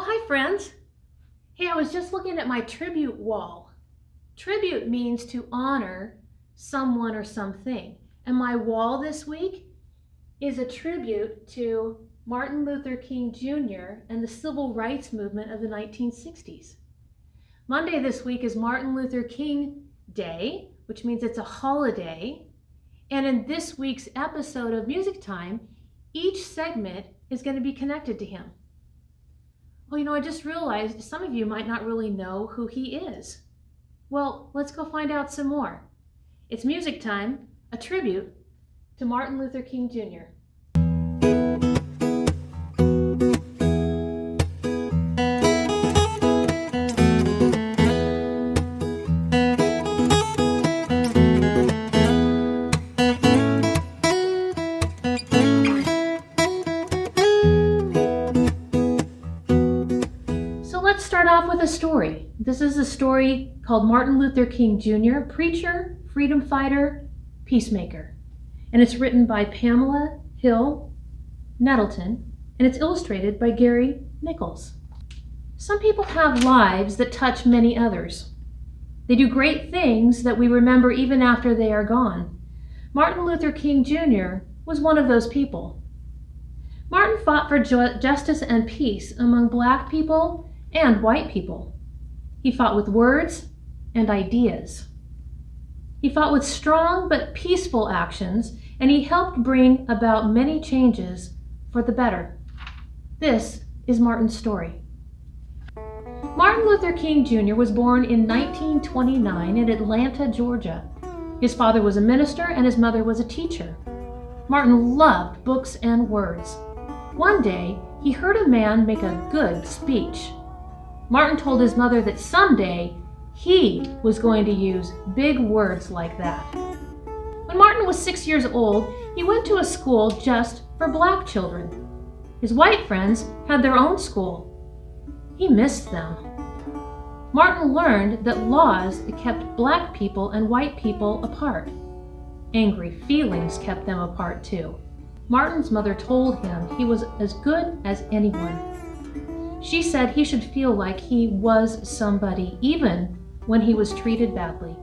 Hi friends. Hey, I was just looking at my tribute wall. Tribute means to honor someone or something. And my wall this week is a tribute to Martin Luther King Jr. and the civil rights movement of the 1960s. Monday this week is Martin Luther King Day, which means it's a holiday. And in this week's episode of Music Time, each segment is going to be connected to him. Well, I just realized some of you might not really know who he is. Well, let's go find out some more. It's Music Time, a tribute to Martin Luther King Jr. Let's start off with a story. This is a story called Martin Luther King Jr., preacher, freedom fighter, peacemaker. And it's written by Pamela Hill Nettleton, and it's illustrated by Gary Nichols. Some people have lives that touch many others. They do great things that we remember even after they are gone. Martin Luther King Jr. was one of those people. Martin fought for justice and peace among Black people and white people. He fought with words and ideas. He fought with strong but peaceful actions, and he helped bring about many changes for the better. This is Martin's story. Martin Luther King Jr. was born in 1929 in Atlanta, Georgia. His father was a minister and his mother was a teacher. Martin loved books and words. One day, he heard a man make a good speech. Martin told his mother that someday he was going to use big words like that. When Martin was 6 years old, he went to a school just for Black children. His white friends had their own school. He missed them. Martin learned that laws kept Black people and white people apart. Angry feelings kept them apart too. Martin's mother told him he was as good as anyone. She said he should feel like he was somebody, even when he was treated badly.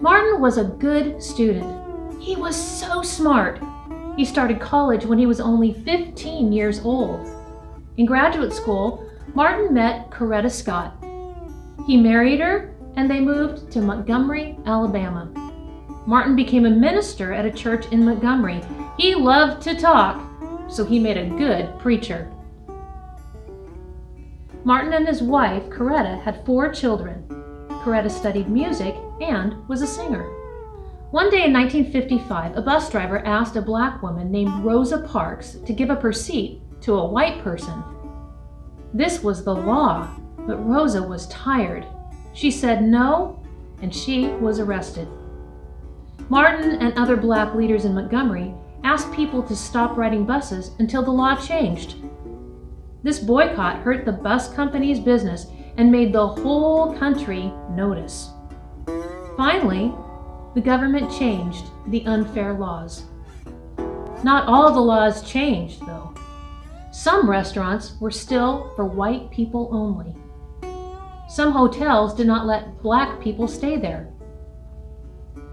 Martin was a good student. He was so smart. He started college when he was only 15 years old. In graduate school, Martin met Coretta Scott. He married her, and they moved to Montgomery, Alabama. Martin became a minister at a church in Montgomery. He loved to talk, so he made a good preacher. Martin and his wife, Coretta, had 4 children. Coretta studied music and was a singer. One day in 1955, a bus driver asked a Black woman named Rosa Parks to give up her seat to a white person. This was the law, but Rosa was tired. She said no, and she was arrested. Martin and other Black leaders in Montgomery asked people to stop riding buses until the law changed. This boycott hurt the bus company's business and made the whole country notice. Finally, the government changed the unfair laws. Not all the laws changed, though. Some restaurants were still for white people only. Some hotels did not let Black people stay there.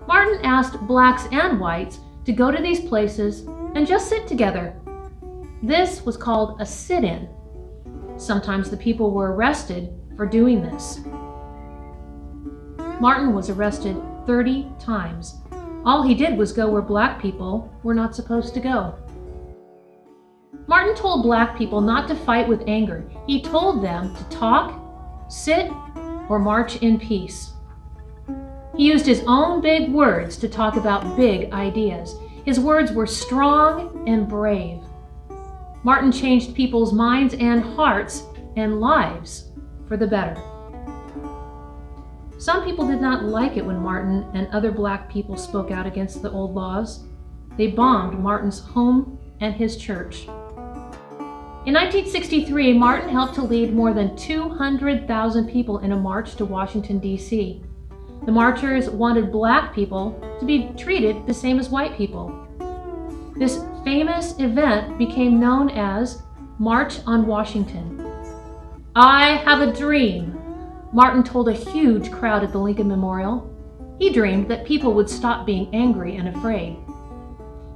Martin asked Blacks and whites to go to these places and just sit together. This was called a sit-in. Sometimes the people were arrested for doing this. Martin was arrested 30 times. All he did was go where Black people were not supposed to go. Martin told Black people not to fight with anger. He told them to talk, sit, or march in peace. He used his own big words to talk about big ideas. His words were strong and brave. Martin changed people's minds and hearts and lives for the better. Some people did not like it when Martin and other Black people spoke out against the old laws. They bombed Martin's home and his church. In 1963, Martin helped to lead more than 200,000 people in a march to Washington, D.C. The marchers wanted Black people to be treated the same as white people. This famous event became known as March on Washington. I have a dream, Martin told a huge crowd at the Lincoln Memorial. He dreamed that people would stop being angry and afraid.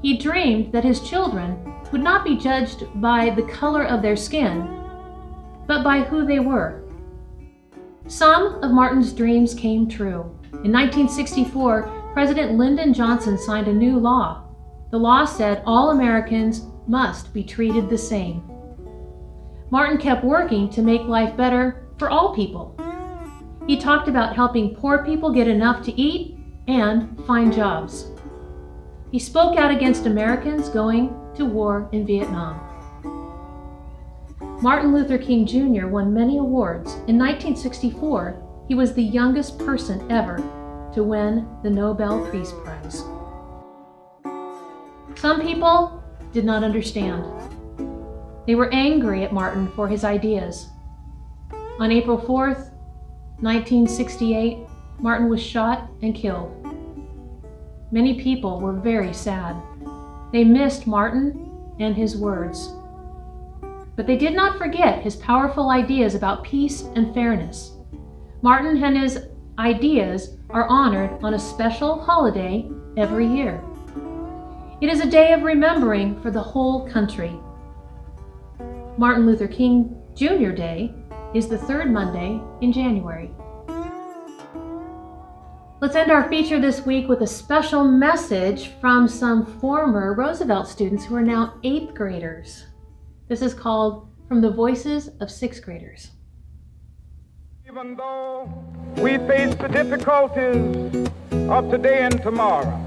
He dreamed that his children would not be judged by the color of their skin, but by who they were. Some of Martin's dreams came true. In 1964, President Lyndon Johnson signed a new law. The law said all Americans must be treated the same. Martin kept working to make life better for all people. He talked about helping poor people get enough to eat and find jobs. He spoke out against Americans going to war in Vietnam. Martin Luther King Jr. won many awards. In 1964, he was the youngest person ever to win the Nobel Peace Prize. Some people did not understand. They were angry at Martin for his ideas. On April 4th, 1968, Martin was shot and killed. Many people were very sad. They missed Martin and his words. But they did not forget his powerful ideas about peace and fairness. Martin and his ideas are honored on a special holiday every year. It is a day of remembering for the whole country. Martin Luther King Jr. Day is the third Monday in January. Let's end our feature this week with a special message from some former Roosevelt students who are now 8th graders. This is called From the Voices of 6th Graders. Even though we face the difficulties of today and tomorrow,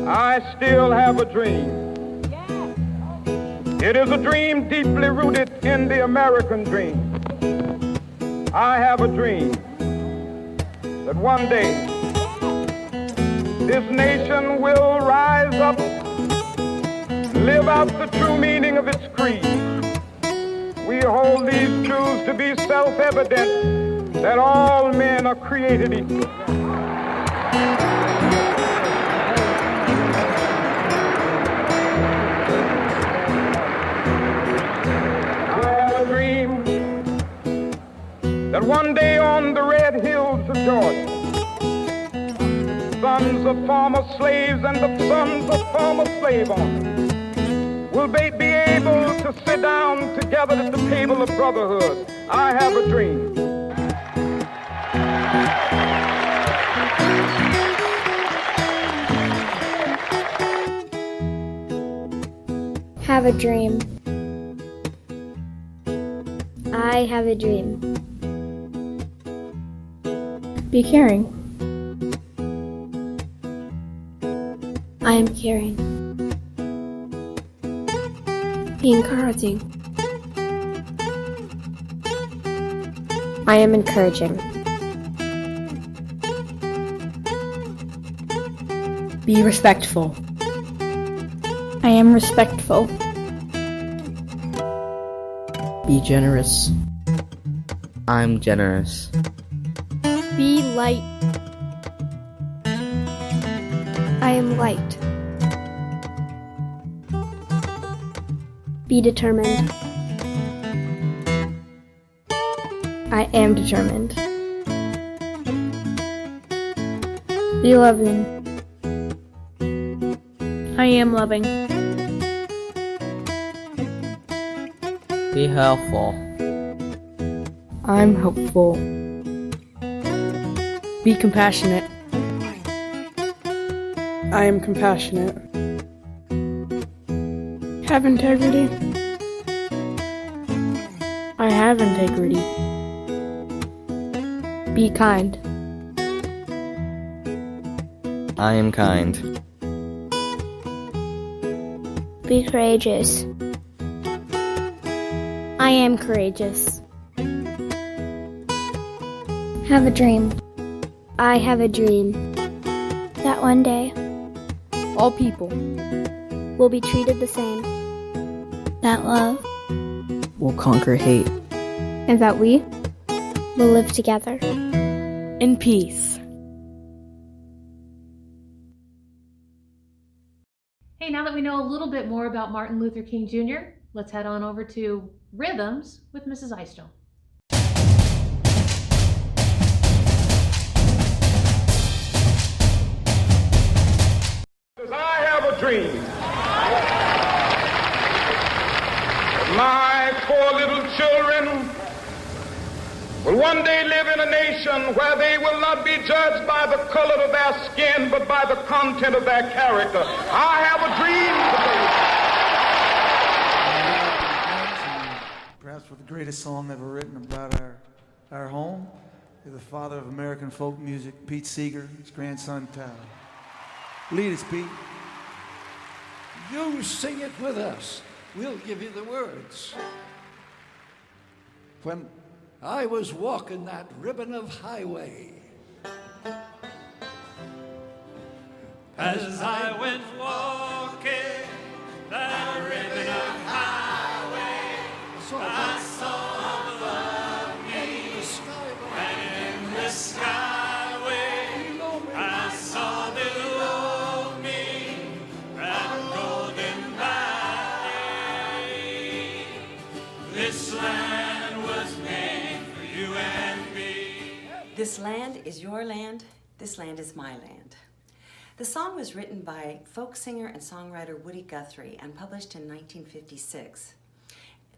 I still have a dream. It is a dream deeply rooted in the American dream. I have a dream that one day this nation will rise up, live out the true meaning of its creed. We hold these truths to be self-evident, that all men are created equal. I have a dream that one day on the red hills of Georgia, sons of former slaves and the sons of former slave owners will be able to sit down together at the table of brotherhood. I have a dream. Have a dream. I have a dream. Be caring. I am caring. Be encouraging. I am encouraging. Be respectful. I am respectful. Be generous. I'm generous. Be light. I am light. Be determined. I am determined. Be loving. I am loving. Be helpful. I'm helpful. Be compassionate. I am compassionate. Have integrity. I have integrity. Be kind. I am kind. Be courageous. I am courageous. Have a dream. I have a dream that one day All people will be treated the same. That love Will conquer hate. and that we will live together. in peace. Hey, now that we know a little bit more about Martin Luther King Jr., let's head on over to Rhythms with Mrs. Eystone. I have a dream. My four little children will one day live in a nation where they will not be judged by the color of their skin, but by the content of their character. I have a dream today. Perhaps with the greatest song ever written about our home, the father of American folk music, Pete Seeger, his grandson, Tyler. Lead us, Pete. You sing it with us. We'll give you the words. When I was walking that ribbon of highway, as I went walking that ribbon of highway, I saw above me and in the skyway I saw below me that golden valley. This land was made for you and me. This land is your land, this land is my land. The song was written by folk singer and songwriter Woody Guthrie and published in 1956.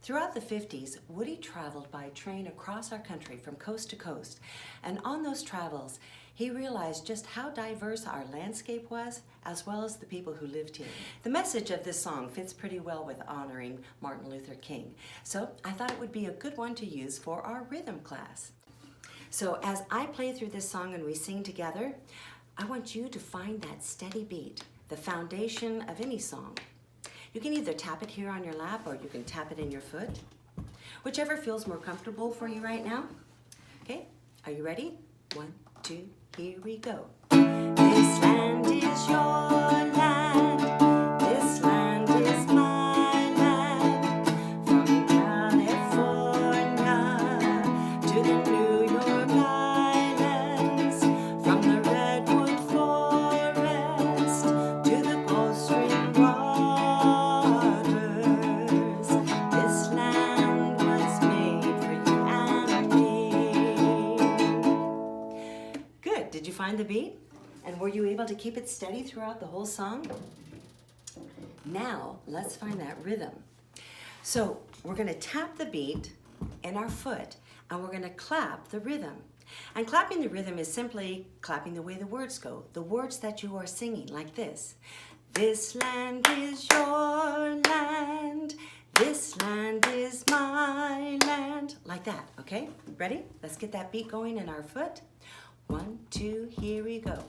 Throughout the 50s, Woody traveled by train across our country from coast to coast, and on those travels, he realized just how diverse our landscape was, as well as the people who lived here. The message of this song fits pretty well with honoring Martin Luther King, so I thought it would be a good one to use for our rhythm class. So as I play through this song and we sing together, I want you to find that steady beat, the foundation of any song. You can either tap it here on your lap or you can tap it in your foot, whichever feels more comfortable for you right now. Okay, are you ready? 1, 2, here we go. This land is your land, this land is my land, from California to the New York Islands, from the Redwood Forest to the Gulf Stream waters. This land was made for you and me. Good, did you find the beat? And were you able to keep it steady throughout the whole song? Now, let's find that rhythm. So, we're gonna tap the beat in our foot, and we're gonna clap the rhythm. And clapping the rhythm is simply clapping the way the words go, the words that you are singing, like this. This land is your land, this land is my land, like that, okay? Ready? Let's get that beat going in our foot. 1, 2, here we go.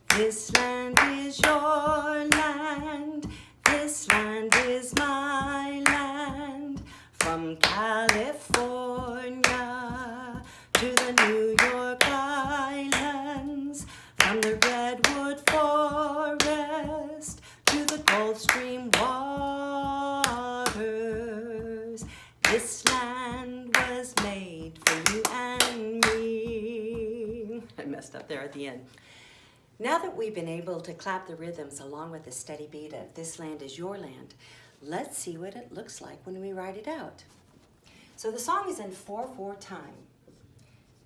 This land is your land, this land is my land, from California to the New York Islands, from the Redwood Forest to the Gulf Stream waters. This land was made for you and me. I messed up there at the end. Now that we've been able to clap the rhythms along with the steady beat of This Land is Your Land, let's see what it looks like when we write it out. So the song is in 4/4 time.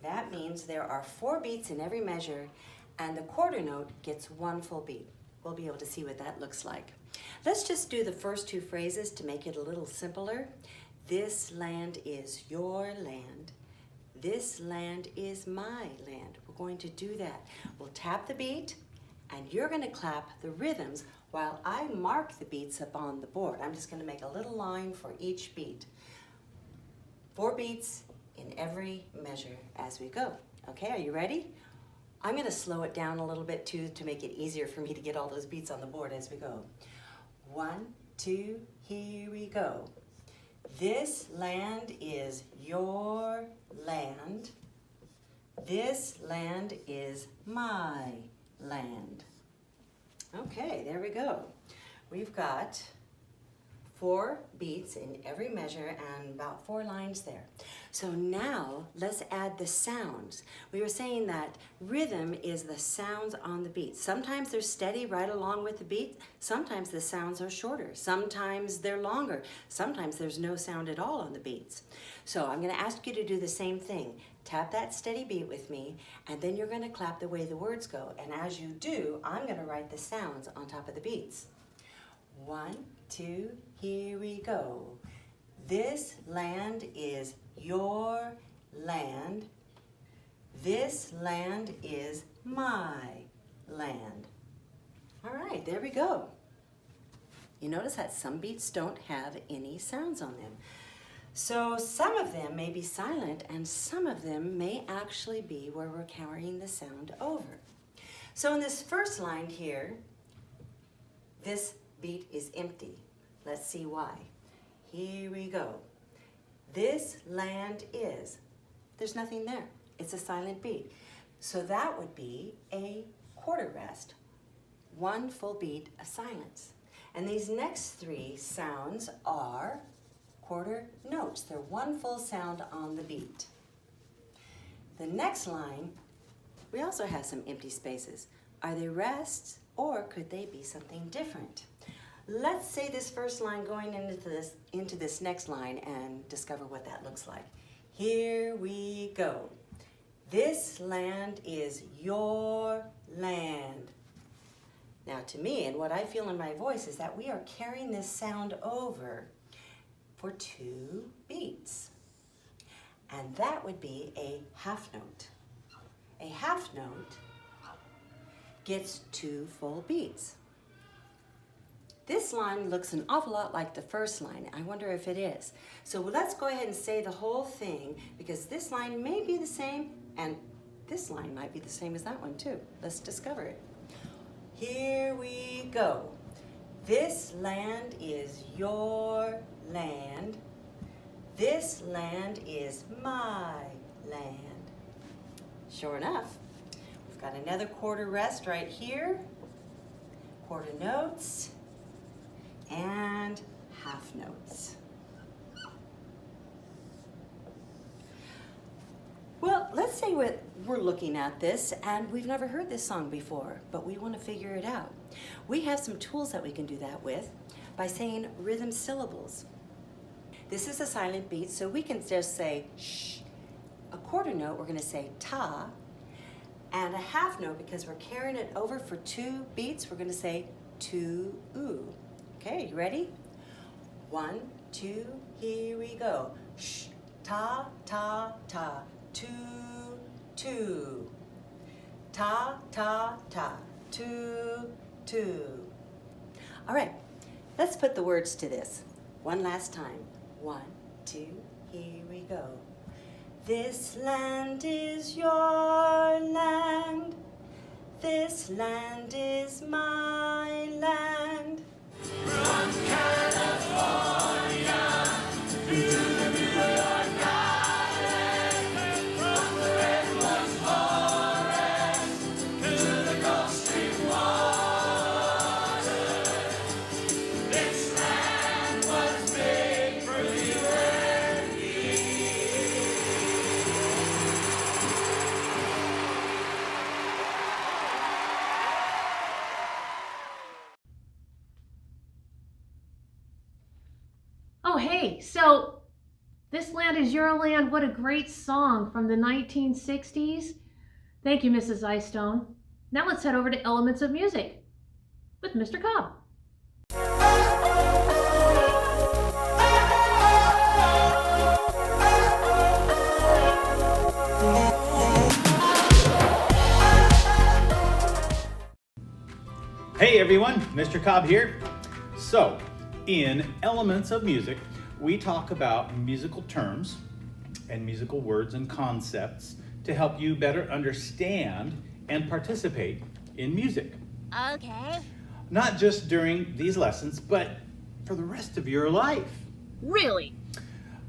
That means there are 4 beats in every measure, and the quarter note gets 1 full beat. We'll be able to see what that looks like. Let's just do the first 2 phrases to make it a little simpler. This land is your land. This land is my land. We're going to do that. We'll tap the beat, and you're going to clap the rhythms while I mark the beats up on the board. I'm just going to make a little line for each beat. 4 beats in every measure as we go. Okay, are you ready? I'm going to slow it down a little bit too to make it easier for me to get all those beats on the board as we go. 1, 2, here we go. This land is your land. This land is my land. Okay, there we go. We've got 4 beats in every measure and about 4 lines there. So now let's add the sounds. We were saying that rhythm is the sounds on the beat. Sometimes they're steady right along with the beat. Sometimes the sounds are shorter. Sometimes they're longer. Sometimes there's no sound at all on the beats. So I'm going to ask you to do the same thing. Tap that steady beat with me, and then you're going to clap the way the words go. And as you do, I'm going to write the sounds on top of the beats. 1, 2, here we go. This land is your land. This land is my land. All right, there we go. You notice that some beats don't have any sounds on them. So some of them may be silent and some of them may actually be where we're carrying the sound over. So in this first line here, this beat is empty. Let's see why. Here we go. This land is. There's nothing there. It's a silent beat. So that would be a quarter rest. 1 full beat of silence. And these next 3 sounds are quarter notes. They're 1 full sound on the beat. The next line, we also have some empty spaces. Are they rests or could they be something different? Let's say this first line going into this next line and discover what that looks like. Here we go. This land is your land. Now to me, and what I feel in my voice is that we are carrying this sound over for 2 beats. And that would be a half note. A half note gets 2 full beats. This line looks an awful lot like the first line. I wonder if it is. So let's go ahead and say the whole thing, because this line may be the same and this line might be the same as that one too. Let's discover it. Here we go. This land is your land. This land is my land. Sure enough, we've got another quarter rest right here. Quarter notes and half notes. Well, let's say we're looking at this and we've never heard this song before, but we want to figure it out. We have some tools that we can do that with by saying rhythm syllables. This is a silent beat, so we can just say shh. A quarter note, we're going to say ta, and a half note, because we're carrying it over for 2 beats, we're going to say to oo. Okay, you ready? 1, 2, here we go. Shh, ta, ta, ta, 2, 2. Ta, ta, ta, 2, 2. All right, let's put the words to this. One last time. 1, 2, here we go. This land is your land. This land is my land. From California to the New York Island, from the redwood forest to the Gulf Stream water, this land was made for you and me. Oh, hey, so This Land Is Your Land, what a great song from the 1960s. Thank you, Mrs. Eystone. Now let's head over to Elements of Music with Mr. Cobb. Hey everyone, Mr. Cobb here. So, in Elements of Music, we talk about musical terms and musical words and concepts to help you better understand and participate in music. Okay. Not just during these lessons, but for the rest of your life. Really?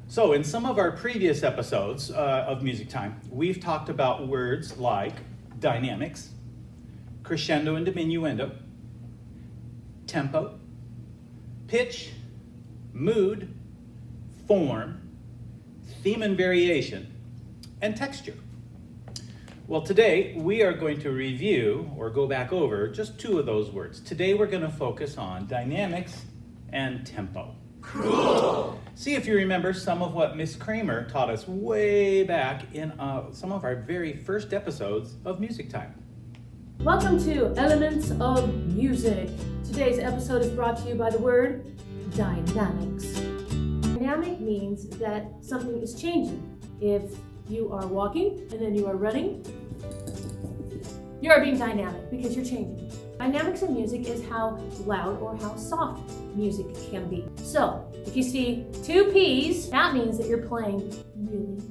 So, in some of our previous episodes of Music Time, we've talked about words like dynamics, crescendo and diminuendo, tempo, pitch, mood, form, theme and variation, and texture. Well, today we are going to review or go back over just two of those words. Today we're going to focus on dynamics and tempo. Cool! See if you remember some of what Miss Kramer taught us way back in some of our very first episodes of Music Time. Welcome to Elements of Music. Today's episode is brought to you by the word dynamics. Dynamic means that something is changing. If you are walking and then you are running, you are being dynamic because you're changing. Dynamics in music is how loud or how soft music can be. So, if you see two P's, that means that you're playing really,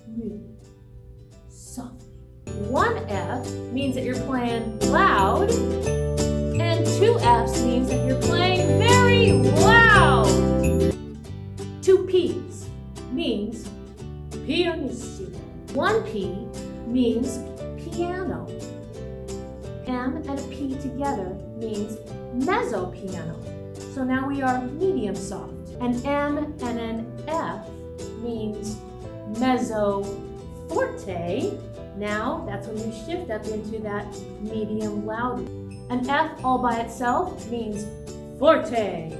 really softly. One F means that you're playing loud, and two F's means that you're playing very loud. Two P's means pianissimo. One P means piano. M and a P together means mezzo piano. So now we are medium soft. An M and an F means mezzo forte. Now that's when you shift up into that medium loud. An F all by itself means forte,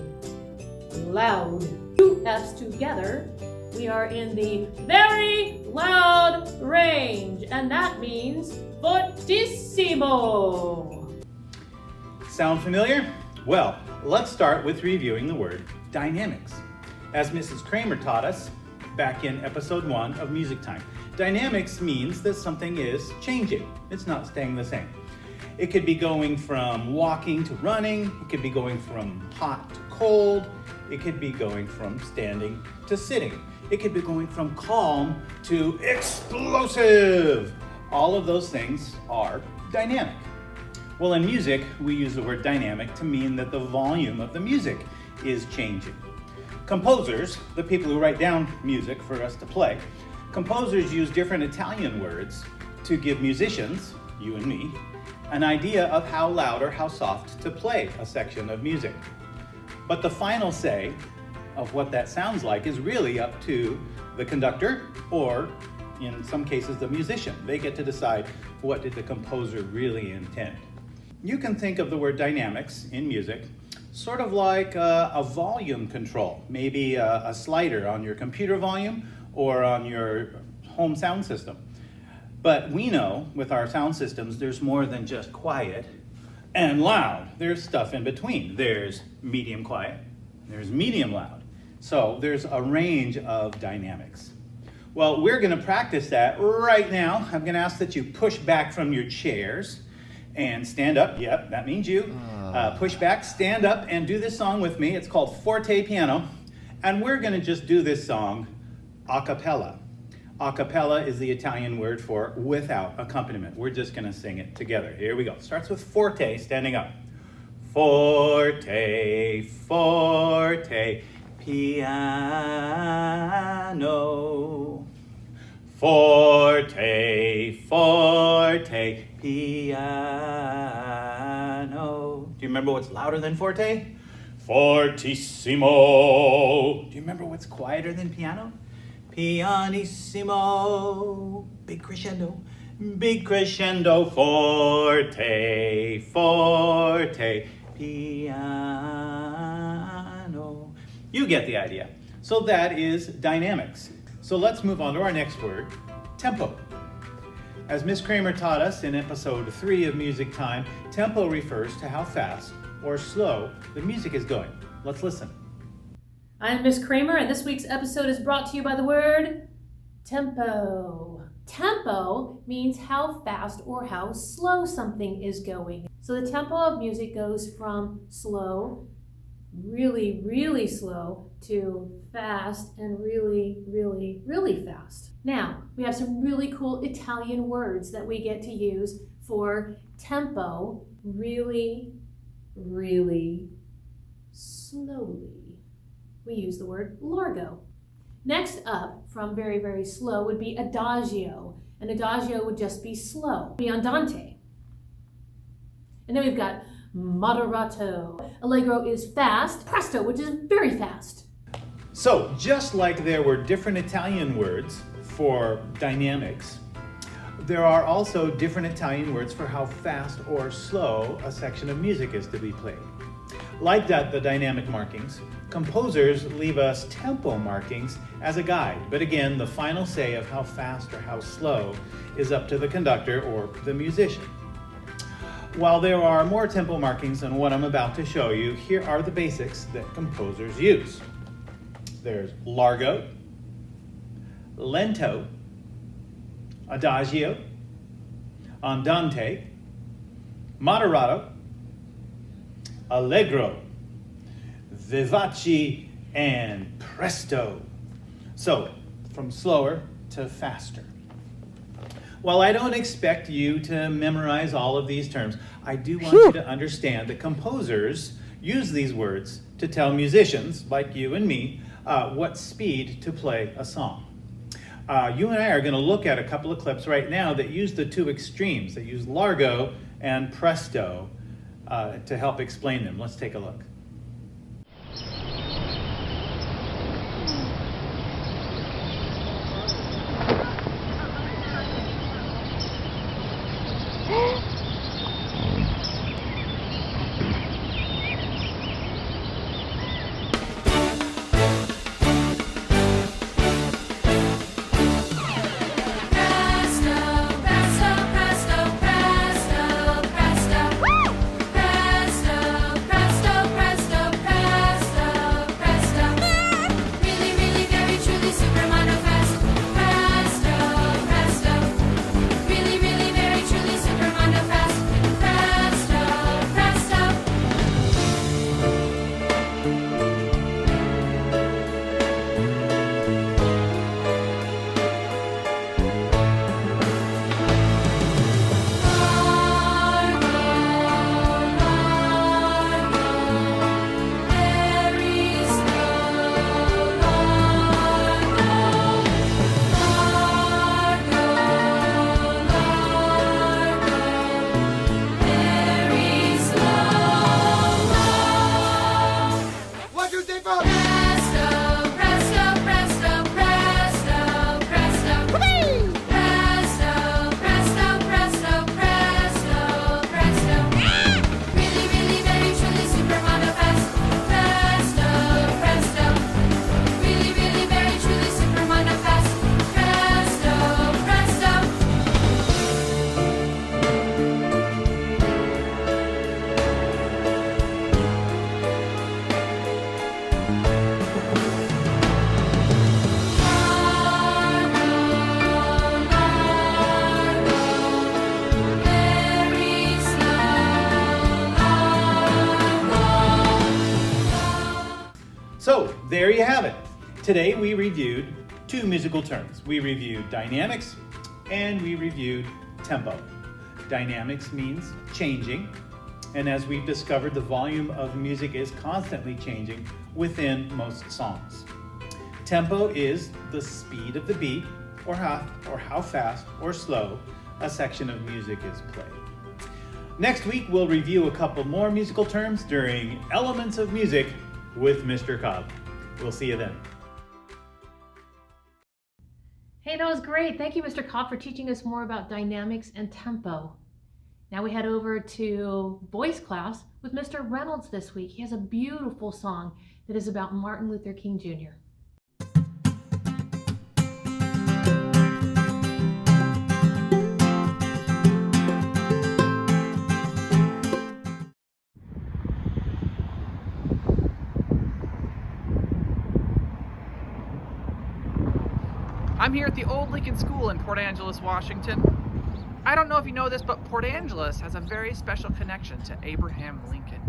loud. Two F's together, we are in the very loud range, and that means fortissimo. Sound familiar? Well, let's start with reviewing the word dynamics. As Mrs. Kramer taught us back in episode 1 of Music Time, dynamics means that something is changing. It's not staying the same. It could be going from walking to running. It could be going from hot to cold. It could be going from standing to sitting. It could be going from calm to explosive. All of those things are dynamic. Well, in music, we use the word dynamic to mean that the volume of the music is changing. Composers, the people who write down music for us to play, composers use different Italian words to give musicians, you and me, an idea of how loud or how soft to play a section of music. But the final say of what that sounds like is really up to the conductor, or in some cases the musician. They get to decide what did the composer really intend. You can think of the word dynamics in music sort of like a volume control, maybe a slider on your computer volume or on your home sound system. But we know with our sound systems there's more than just quiet and loud. There's stuff in between. There's medium quiet, there's medium loud. So there's a range of dynamics. Well, we're going to practice that right now. I'm going to ask that you push back from your chairs and stand up. Yep, that means you. Push back, stand up, and do this song with me. It's called Forte Piano. And we're going to just do this song a cappella. A cappella is the Italian word for without accompaniment. We're just going to sing it together. Here we go. Starts with forte, standing up. Forte, forte, piano. Forte, forte, piano. Do you remember what's louder than forte? Fortissimo. Do you remember what's quieter than piano? Pianissimo. Big crescendo. Big crescendo. Forte, forte, piano. You get the idea. So that is dynamics. So let's move on to our next word, tempo. As Miss Kramer taught us in episode 3 of Music Time, tempo refers to how fast or slow the music is going. Let's listen. I'm Miss Kramer, and this week's episode is brought to you by the word tempo. Tempo means how fast or how slow something is going. So the tempo of music goes from slow, really, really slow, to fast and really, really, really fast. Now, we have some really cool Italian words that we get to use for tempo, really, really slowly. We use the word largo. Next up, from very, very slow, would be adagio. An adagio would just be slow, be andante. And then we've got moderato. Allegro is fast. Presto, which is very fast. So, just like there were different Italian words for dynamics, there are also different Italian words for how fast or slow a section of music is to be played. Like that, the dynamic markings, composers leave us tempo markings as a guide, but again, the final say of how fast or how slow is up to the conductor or the musician. While there are more tempo markings than what I'm about to show you, here are the basics that composers use. There's largo, lento, adagio, andante, moderato, allegro, vivace, and presto. So, from slower to faster. While I don't expect you to memorize all of these terms, I do want you to understand that composers use these words to tell musicians, like you and me, what speed to play a song. You and I are going to look at a couple of clips right now that use the two extremes, that use largo and presto to help explain them. Let's take a look. So, there you have it. Today we reviewed two musical terms. We reviewed dynamics and we reviewed tempo. Dynamics means changing, and as we've discovered, the volume of music is constantly changing within most songs. Tempo is the speed of the beat, or how fast or slow a section of music is played. Next week, we'll review a couple more musical terms during Elements of Music with Mr. Cobb. We'll see you then. Hey, that was great. Thank you, Mr. Cobb, for teaching us more about dynamics and tempo. Now we head over to voice class with Mr. Reynolds this week. He has a beautiful song that is about Martin Luther King Jr. I'm here at the old Lincoln School in Port Angeles, Washington. I don't know if you know this, but Port Angeles has a very special connection to Abraham Lincoln.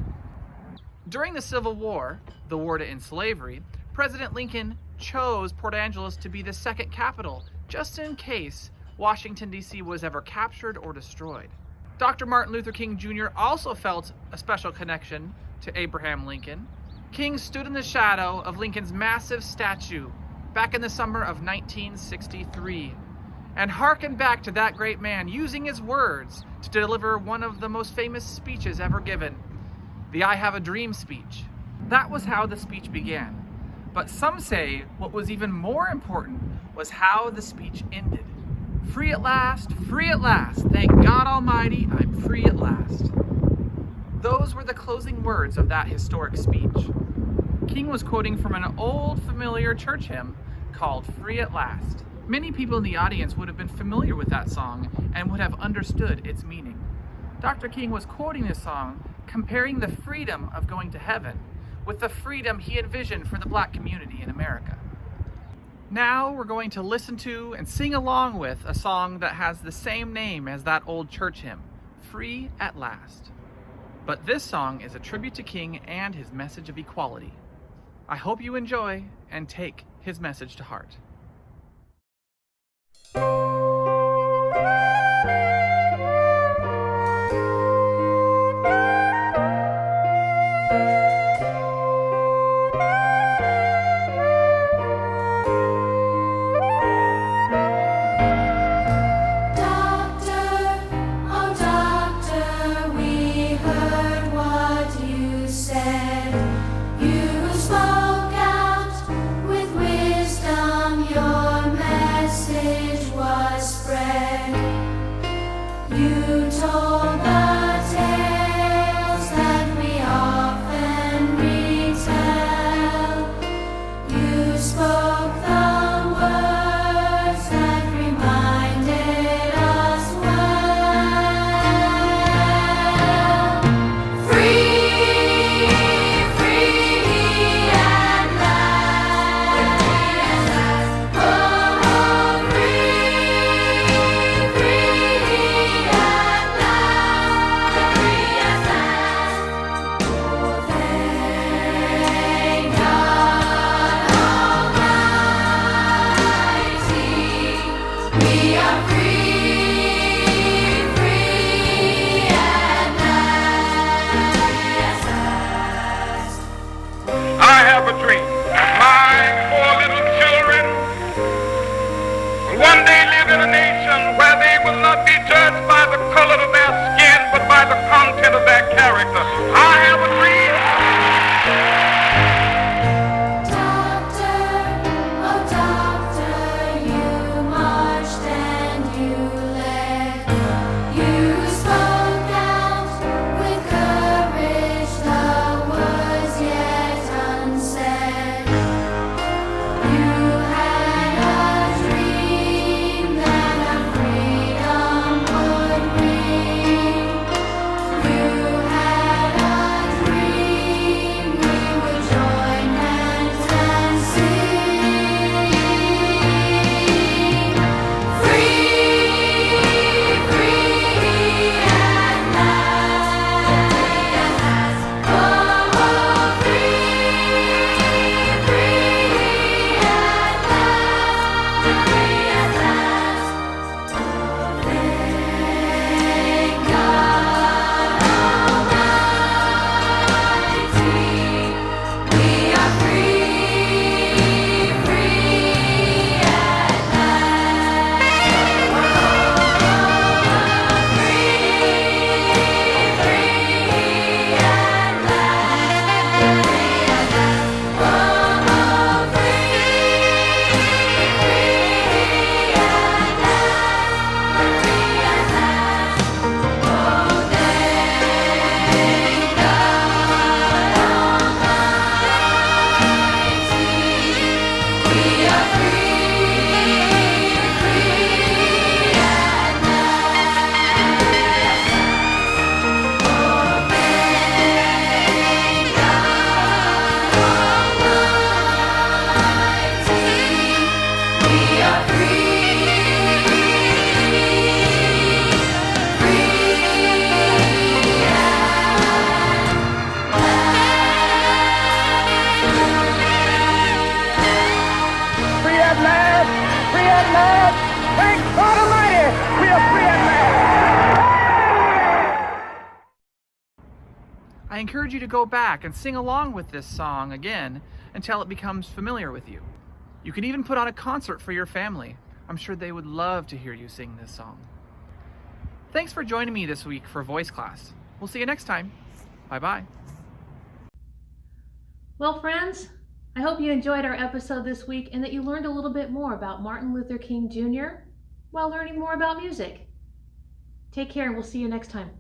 During the Civil War, the war to end slavery, President Lincoln chose Port Angeles to be the second capital, just in case Washington, D.C. was ever captured or destroyed. Dr. Martin Luther King Jr. also felt a special connection to Abraham Lincoln. King stood in the shadow of Lincoln's massive statue back in the summer of 1963 and hearkened back to that great man using his words to deliver one of the most famous speeches ever given, the I Have a Dream speech. That was how the speech began. But some say what was even more important was how the speech ended. Free at last, thank God Almighty, I'm free at last. Those were the closing words of that historic speech. King was quoting from an old familiar church hymn called Free at Last. Many people in the audience would have been familiar with that song and would have understood its meaning. Dr. King was quoting this song, comparing the freedom of going to heaven with the freedom he envisioned for the Black community in America. Now we're going to listen to and sing along with a song that has the same name as that old church hymn, Free at Last. But this song is a tribute to King and his message of equality. I hope you enjoy and take his message to heart. I encourage you to go back and sing along with this song again until it becomes familiar with you. You can even put on a concert for your family. I'm sure they would love to hear you sing this song. Thanks for joining me this week for voice class. We'll see you next time. Bye-bye. Well, friends, I hope you enjoyed our episode this week and that you learned a little bit more about Martin Luther King Jr. while learning more about music. Take care and we'll see you next time.